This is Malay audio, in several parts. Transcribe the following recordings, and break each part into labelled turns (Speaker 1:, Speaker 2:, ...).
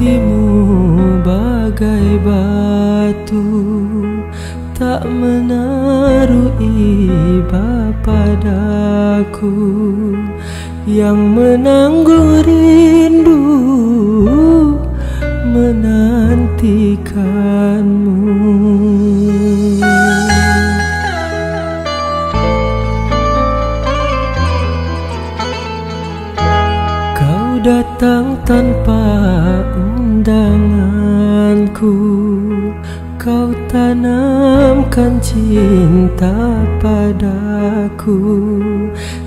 Speaker 1: hatimu bagai batu, tak menaruh iba padaku, yang menanggung rindu menantikanmu. Kau datang tanpa undanganku, kau tanamkan cinta padaku,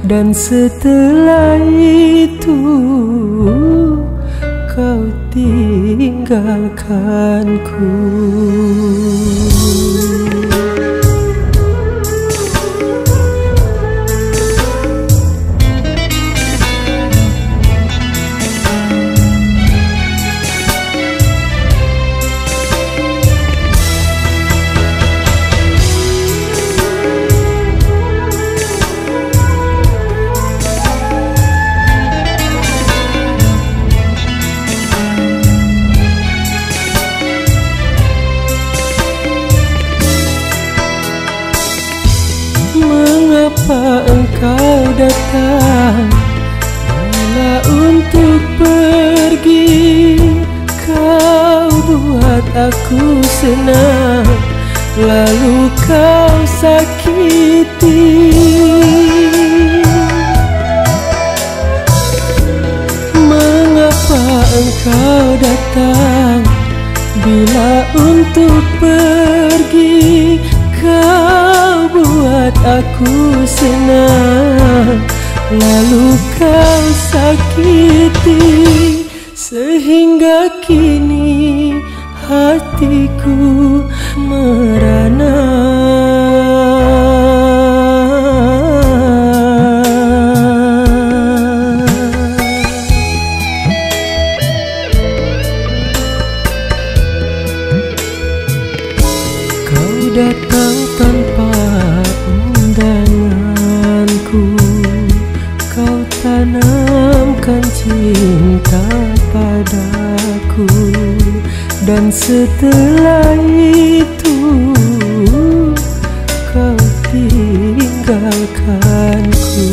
Speaker 1: dan setelah itu kau tinggalkanku. Mengapa engkau datang bila untuk pergi? Kau buat aku senang, lalu kau sakiti. Mengapa engkau datang bila untuk pergi? Kau buat aku senang, lalu kau sakiti. Sehingga kini hatiku merana. Kau datang tanpa undanganku, kau tanamkan cinta padaku, dan setelah itu kau tinggalkanku.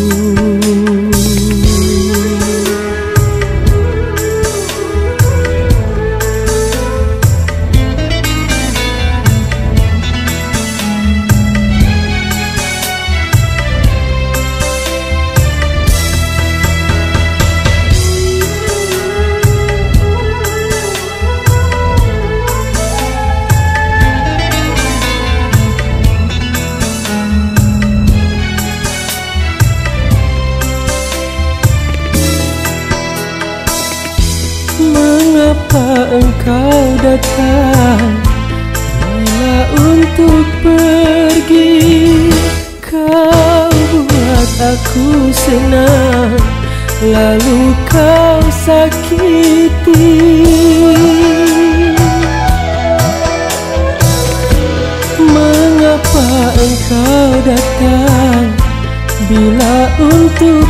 Speaker 1: Mengapa engkau datang bila untuk pergi? Kau buat aku senang, lalu kau sakiti. Mengapa engkau datang bila untuk